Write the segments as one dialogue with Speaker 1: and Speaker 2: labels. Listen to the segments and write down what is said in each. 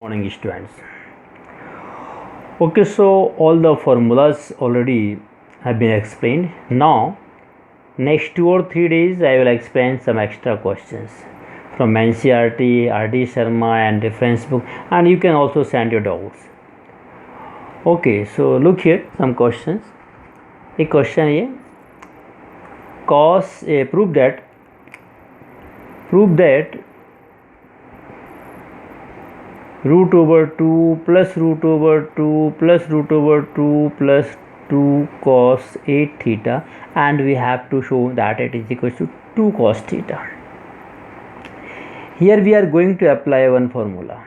Speaker 1: Morning students. Okay, so all the formulas already have been explained. Now next 2 or 3 days I will explain some extra questions from NCERT, RD Sharma and reference book, and you can also send your doubts. Okay, so look here some questions. A question here, prove that root over 2 plus root over 2 plus root over 2 plus 2 cos 8 theta, and we have to show that it is equal to 2 cos theta. Here we are going to apply one formula.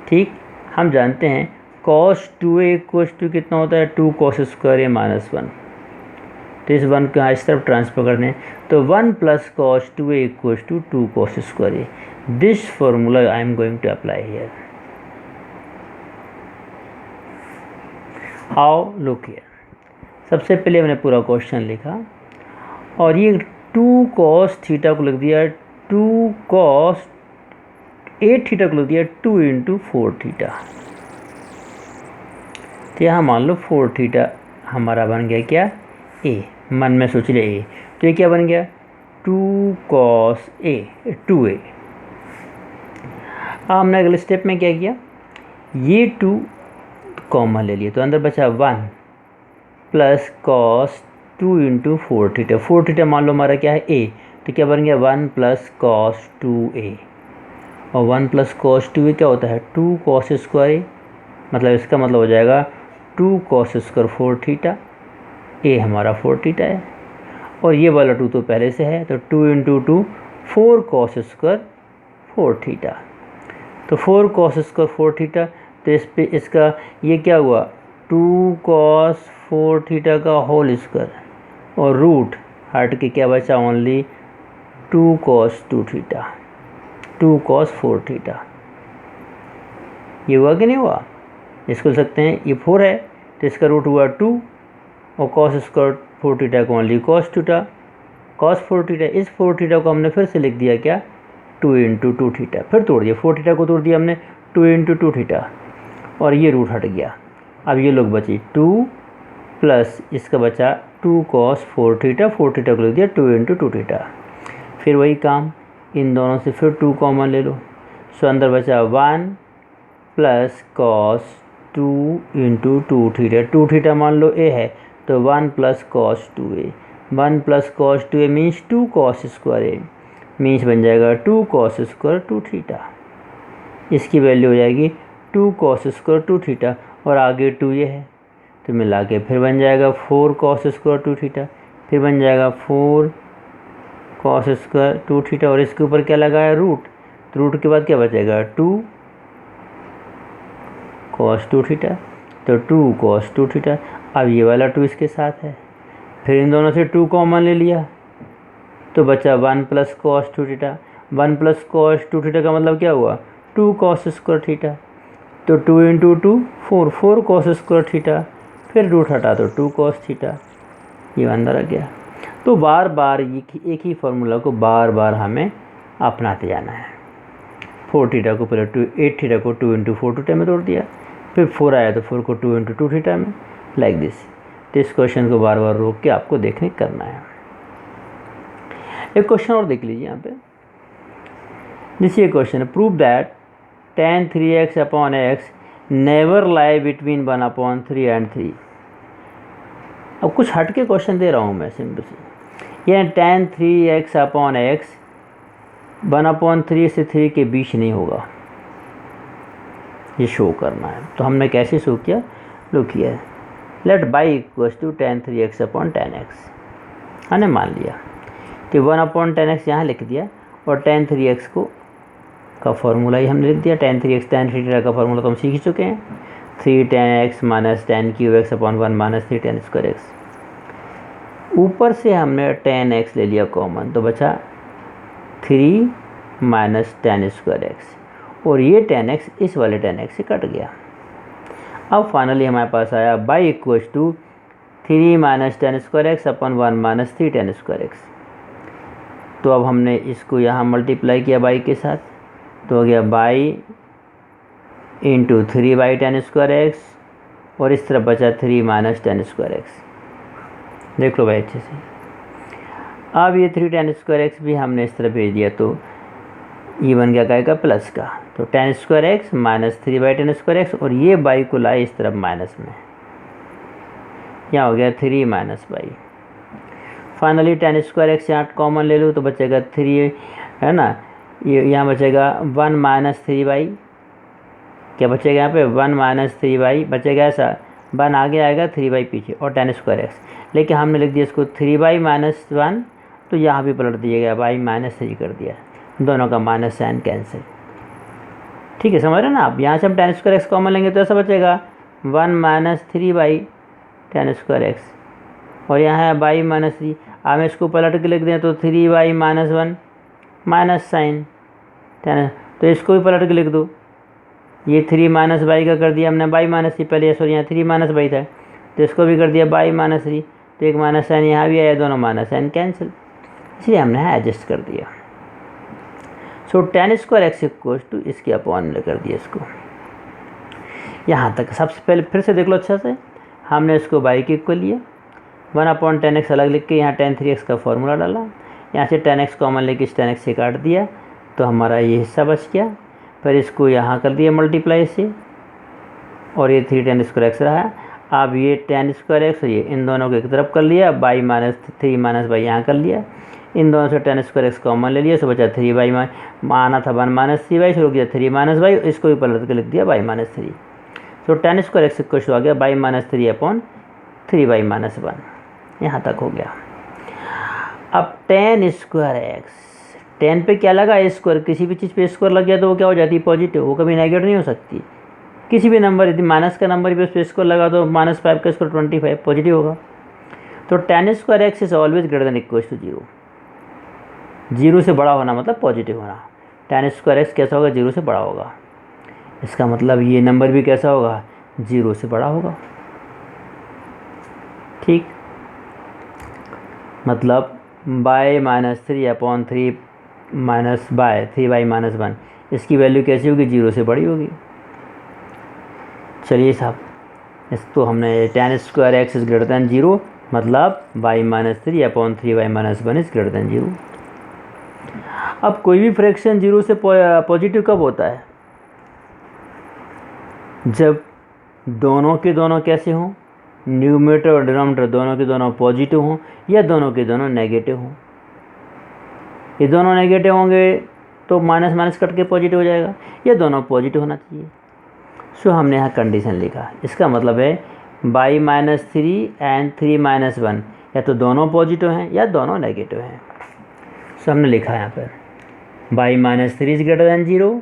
Speaker 1: ठीक, हम जानते हैं cos 2a equal to कितना होता है 2 cos square a minus 1. तो इस 1 को इस तरफ ट्रांसफर करने तो 1 plus cos 2a equal to 2 cos square a. This formula I am going to apply here. How? Look here. सबसे पहले मैंने पूरा क्वेश्चन लिखा और ये 2 cos थीटा को लिख दिया 2 cos 8 थीटा को लिख दिया 2 इंटू 4 थीटा. तो यहाँ मान लो 4 थीटा हमारा बन गया क्या a. मन में सोच ले a. तो ये क्या बन गया 2 cos a 2a. हमने अगले स्टेप में क्या किया, ये 2 कॉमन ले लिए तो अंदर बचा 1 plus cos 2 into 4 theta. 4 theta मान लो हमारा क्या है a, तो क्या बन गया 1 प्लस कॉस 2a. और 1 प्लस कॉस 2a क्या होता है 2 कॉस स्क्वायर a. मतलब इसका मतलब हो जाएगा 2 कॉस स्क्वायर 4 थीटा. a हमारा 4 थीटा है और ये वाला 2 तो पहले से है, तो 2 इंटू 2 4 कॉस स्क्वायर 4 थीटा. तो 4 cos स्क्वायर 4 थीटा. तो इस पे इसका ये क्या हुआ 2 cos 4 थीटा का होल स्क्वायर और रूट हट के क्या बचा only 2 cos 2 theta 2 cos 4 theta. ये हुआ कि नहीं हुआ, इसको लिख सकते हैं. ये 4 है तो इसका रूट हुआ 2 और cos स्क्वायर 4 थीटा को only cos theta cos 4 theta. इस 4 थीटा को हमने फिर से लिख दिया क्या 2 इंटू 2 थीटा. फिर तोड़ दिया 4 थीटा को तोड़ दिया हमने 2 इंटू 2 थीटा और ये रूट हट गया. अब ये लोग बची 2 प्लस इसका बचा 2 cos 4 थीटा 4 थीटा को लिख दिया 2 इंटू 2 थीटा. फिर वही काम इन दोनों से फिर 2 कॉमन ले लो. सो अंदर बचा 1 plus cos 2 into 2 theta. 2 theta मान लो a है तो 1 plus cos 2a. 1 plus cos 2a means 2 cos square a means बन जाएगा 2 cos स्क्वायर 2 थीटा. इसकी वैल्यू हो जाएगी 2 cos स्क्वायर 2 थीटा और आगे 2 ये है तो मिला के फिर बन जाएगा 4 cos स्क्वायर 2 थीटा. फिर बन जाएगा 4 cos स्क्वायर 2 थीटा और इसके ऊपर क्या लगाया रूट. तो रूट के बाद क्या बचेगा 2 cos 2 थीटा. तो 2 cos 2 थीटा. अब ये वाला 2 इसके साथ है, फिर इन दोनों से 2 कॉमन ले लिया तो बचा 1 plus cos 2 theta. 1 plus cos 2 theta का मतलब क्या हुआ 2 cos स्क्वायर थीटा. तो 2 इंटू 2 4 cos स्क्वायर थीटा. फिर रूट हटा तो 2 cos थीटा. ये अंदर आ गया. तो बार बार एक ही फार्मूला को बार बार हमें अपनाते जाना है. 4 थीटा को पहले 8 थीटा को 2 इंटू 4 थीटा में तोड़ दिया, फिर 4 आया तो 4 को 2 इंटू 2 थीटा में, लाइक दिस. तो इस क्वेश्चन को बार बार रोक के आपको देखने करना है. एक क्वेश्चन और देख लीजिए यहाँ पे. जैसे क्वेश्चन है prove that tan 3x upon x never lie between 1/3 and 3. अब कुछ हट के क्वेश्चन दे रहा हूँ मैं सिंपल से. यह tan 3x अपॉन x 1/3 से 3 के बीच नहीं होगा, ये शो करना है. तो हमने कैसे शो किया, लुक किया let y equal to tan 3x upon tan x. हमने मान लिया कि 1/10x यहाँ लिख दिया और tan 3x को का फॉर्मूला ही हमने लिख दिया. tan 3x tan 3 का फॉर्मूला तो हम सीख चुके हैं. 3 tan x minus tan cube x upon 1 minus 3 tan square x. ऊपर से हमने tan x ले लिया कॉमन तो बचा 3 माइनस tan स्क्वायर x और ये tan x इस वाले tan x से कट गया. अब फाइनली हमारे पास आया y equal to 3 minus tan square x upon 1 minus 3 tan square x. तो अब हमने इसको यहाँ मल्टीप्लाई किया बाई के साथ तो हो गया बाई इंटू 3/10² और इस तरफ बचा 3 - 10² देख लो भाई अच्छे से। अब ये 3 10² भी हमने इस तरफ भेज दिया तो ये बन गया क्या का प्लस का, तो 10² माइनस 3/10² और ये बाई को लाए इस तरफ माइनस में, यहाँ हो गया 3 - बाई। फाइनली 10² यहाँ कॉमन ले लो तो बचेगा 3 है ना, ये यहाँ बचेगा 1 - 3/, क्या बचेगा यहाँ पे 1 - 3/, बचेगा ऐसा 1 आगे आएगा 3/, पीछे और 10², लेकिन हमने लिख दिया इसको 3/, -1 तो यहाँ भी पलट दिएगा बाई -3 कर दिया, दोनों का माइनस साइन कैंसिल। ठीक है, समझ रहे ना आप। यहाँ से हम 10² कॉमन लेंगे तो ऐसा बचेगा 1 - 3/10² और यहाँ है बाई -3। अब इसको पलट के लिख दें तो 3/, -1 माइनस साइन 10, तो इसको भी पलट के लिख दो, ये 3 - बाई का कर दिया हमने बाई -3, पहले सॉरी यहाँ 3 - बाई था तो इसको भी कर दिया बाई -3, तो एक माइनस साइन यहाँ भी आया, दोनों माइनस साइन कैंसिल, इसलिए हमने एडजस्ट कर दिया। सो 10² इक्वल इसके अपॉन में कर दिया इसको। यहाँ तक सबसे पहले फिर से देख लो अच्छा से, हमने इसको बाई के इक्वल लिया, 1/10x अलग लिख के यहाँ tan 3x का फॉर्मूला डाला, यहाँ से 10x कॉमन लेके इस 10x से काट दिया तो हमारा ये हिस्सा बच गया। फिर इसको यहाँ कर दिया मल्टीप्लाई से और ये 3 10² रहा। अब ये 10² ये इन दोनों को एक तरफ कर लिया, बाई -3 - बाई यहाँ कर लिया, इन दोनों से 10² कॉमन ले लिया, सो बचा 3/, आना था 1 - 3/, रुक गया 3 - बाई, इसको भी पलट के लिख दिया बाई -3। सो 10² इक्वल आ गया बाई -3/3 -1, यहाँ तक हो गया। अब 10², 10 पे क्या लगा स्क्वायर, किसी भी चीज़ पे स्क्वायर लग गया तो वो क्या हो जाती है पॉजिटिव, वो कभी नेगेटिव नहीं हो सकती। किसी भी नंबर यदि माइनस का नंबर भी उस पर स्क्वायर लगा तो -5 का स्क्वायर 25 पॉजिटिव होगा। तो 10² is always greater than equal to 0, 0 से बड़ा होना मतलब पॉजिटिव होना। 10² कैसा होगा, 0 से बड़ा होगा, इसका मतलब ये नंबर भी कैसा होगा, 0 से बड़ा होगा। ठीक, मतलब बाई -3/3 बाय 3/, -1 इसकी वैल्यू कैसी होगी, 0 से बड़ी होगी। चलिए साहब, इसको हमने 10² इज ग्रेटर दैन 0 मतलब बाई -3/3/, -1 इज ग्रेटर दैन 0। अब कोई भी फ्रैक्शन 0 से पॉजिटिव कब होता है, जब दोनों के दोनों कैसे हों, न्यूमरेटर और डिनोमिनेटर दोनों के दोनों पॉजिटिव हों या दोनों के दोनों नेगेटिव हों। ये दोनों नेगेटिव होंगे तो माइनस माइनस कट के पॉजिटिव हो जाएगा, ये दोनों पॉजिटिव होना चाहिए। सो हमने यहाँ कंडीशन लिखा, इसका मतलब है बाई -3 एंड 3 - 1 या तो दोनों पॉजिटिव हैं या दोनों नेगेटिव हैं। सो हमने लिखा यहाँ पर by -3 is greater than 0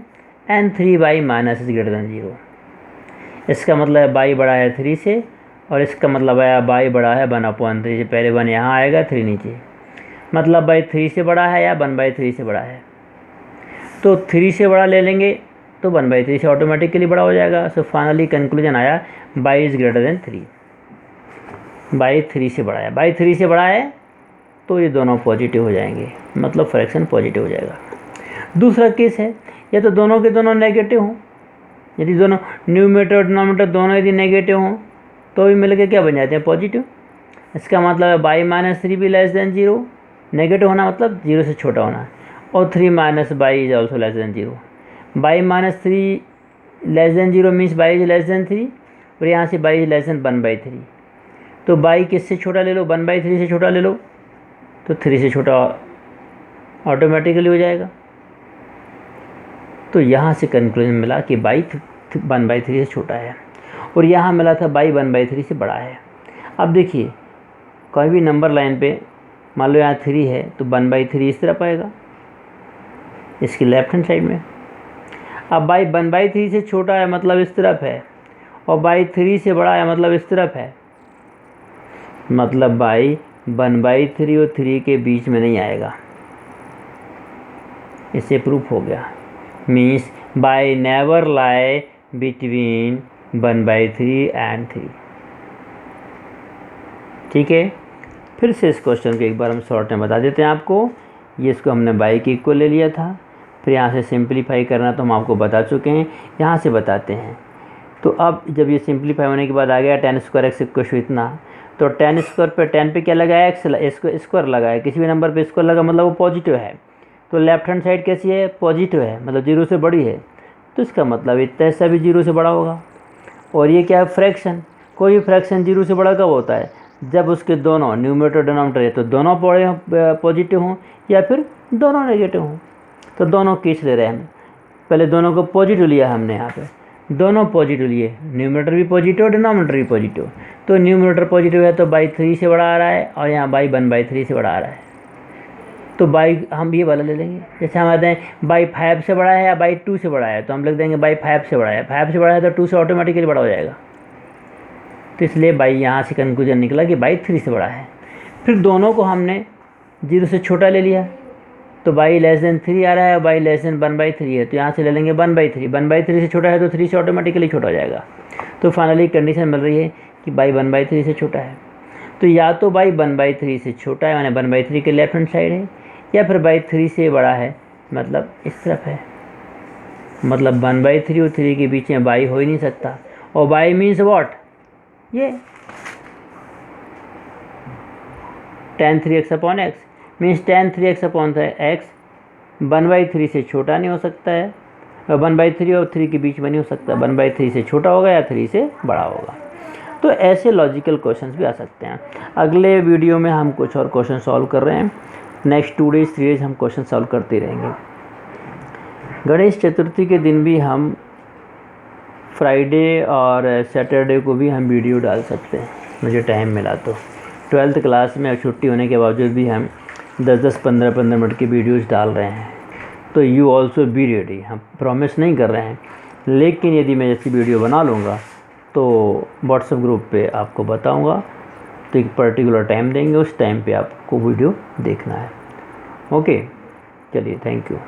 Speaker 1: and 3/, is greater than 0। इसका मतलब है बाई बड़ा है 3 से और इसका मतलब है बाई बड़ा है 1/3 से। पहले 1 यहाँ आएगा, 3 नीचे, मतलब बाई 3 से बड़ा है या 1/3 से बड़ा है। तो 3 से बड़ा ले लेंगे तो 1/3 से ऑटोमेटिकली बड़ा हो जाएगा। सो फाइनली कंक्लूजन आया by is greater than 3, by 3 से बड़ा है। बाई 3 से बड़ा है तो ये दोनों पॉजिटिव हो जाएंगे, मतलब फ्रैक्शन पॉजिटिव हो जाएगा। दूसरा केस है या तो दोनों के दोनों नेगेटिव हों, यदि दोनों न्यूमरेटर और डिनोमिनेटर दोनों यदि नेगेटिव हों तो भी मिलकर क्या बन जाते हैं पॉजिटिव। इसका मतलब है बाई -3 भी लेस देन 0, नेगेटिव होना मतलब 0 से छोटा होना, और 3 - by is also less than 0। By -3 less than 0 means by is less than 3 और यहाँ से बाई इज लेस देन 1/3। तो बाई किससे छोटा ले लो, 1/3 से छोटा ले लो तो 3 से छोटा ऑटोमेटिकली हो जाएगा। तो यहाँ से कंक्लूजन मिला कि बाई 1/3 से छोटा है और यहाँ मिला था बाई 1/3 से बड़ा है। अब देखिए कोई भी नंबर लाइन पे मान लो यहाँ 3 है तो 1/3 इस तरफ आएगा, इसकी लेफ्ट हैंड साइड में। अब बाई 1/3 से छोटा है मतलब इस तरफ है, और बाई 3 से बड़ा है मतलब इस तरफ है, मतलब बाई 1/3 और 3 के बीच में नहीं आएगा। इससे प्रूफ हो गया, means by never lie between 1/3 and 3। ठीक है, फिर से इस क्वेश्चन को एक बार हम शॉर्ट में बता देते हैं आपको। ये इसको हमने बाई के इक्वल ले लिया था, फिर यहाँ से सिंप्लीफाई करना तो हम आपको बता चुके हैं, यहाँ से बताते हैं। तो अब जब ये सिंप्लीफाई होने के बाद आ गया tan square X equal to इतना, तो tan स्क्वायर पे tan पे क्या लगाया, एक्स स्क्वायर लगाया, किसी भी नंबर पे स्क्वायर लगा मतलब वो पॉजिटिव है। तो लेफ्ट हैंड साइड कैसी है, पॉजिटिव है, मतलब 0 से बड़ी है, तो इसका मतलब इतना हिस्सा भी 0 से बड़ा होगा। और ये क्या है, फ्रैक्शन। कोई भी फ्रैक्शन 0 से बड़ा कब होता है, जब उसके दोनों न्यूमरेटर डिनोमिनेटर है तो दोनों पॉजिटिव हों या फिर दोनों नेगेटिव हों। तो दोनों केस ले रहे हैं हम, पहले दोनों को पॉजिटिव लिया हमने, यहाँ पे दोनों पॉजिटिव लिए, न्यूमरेटर भी पॉजिटिव डिनोमिनेटर भी पॉजिटिव। तो न्यूमरेटर पॉजिटिव है तो बाई 3 से बड़ा आ रहा है, और यहाँ बाई 1/3 से बड़ा आ रहा है। तो बाई हम ये वाला ले लेंगे, जैसे हम आते हैं बाई 5 से बड़ा है या बाई 2 से बड़ा है, तो हम लिख देंगे बाई 5 से बड़ा है। 5 से बड़ा है तो 2 से ऑटोमेटिकली बड़ा हो जाएगा, तो इसलिए बाई यहाँ से कंक्लूजन निकला कि बाई 3 से बड़ा है। फिर दोनों को हमने 0 से छोटा ले लिया, तो बाई लेस देन 3 आ रहा है और बाई लेस देन 1/3 है, तो यहाँ से ले लेंगे 1/3। 1/3 से छोटा है तो 3 से ऑटोमेटिकली छोटा हो जाएगा। तो फाइनली कंडीशन मिल रही है कि बाई 1/3 से छोटा है। तो या तो बाई 1/3 से छोटा है, माने 1/3 के लेफ्ट हैंड साइड है, या फिर बाई 3 से बड़ा है, मतलब इस तरफ है। मतलब 1/3 और 3 के बीच में बाई हो ही नहीं सकता। और बाई मीन्स व्हाट, ये tan 3x upon x means tan 3x upon x 1/3 से छोटा नहीं हो सकता है, और 1/3 और 3 के बीच में नहीं हो सकता, 1/3 से छोटा होगा या 3 से बड़ा होगा। तो ऐसे लॉजिकल क्वेश्चंस भी आ सकते हैं। अगले वीडियो में हम कुछ और क्वेश्चन सॉल्व कर रहे हैं। नेक्स्ट 2 डेज 3 डेज हम क्वेश्चन सॉल्व करते रहेंगे। गणेश चतुर्थी के दिन भी हम फ्राइडे और सैटरडे को भी हम वीडियो डाल सकते हैं, मुझे टाइम मिला तो। 12th क्लास में छुट्टी होने के बावजूद भी हम 10-10, 15-15 मिनट की वीडियोज़ डाल रहे हैं। तो यू ऑल्सो बी रेडी, हम प्रॉमिस नहीं कर रहे हैं, लेकिन यदि मैं ऐसी वीडियो बना लूँगा तो व्हाट्सएप ग्रुप पे आपको बताऊँगा। तो एक पर्टिकुलर टाइम देंगे, उस टाइम पे आपको वीडियो देखना है। ओके, चलिए, थैंक यू।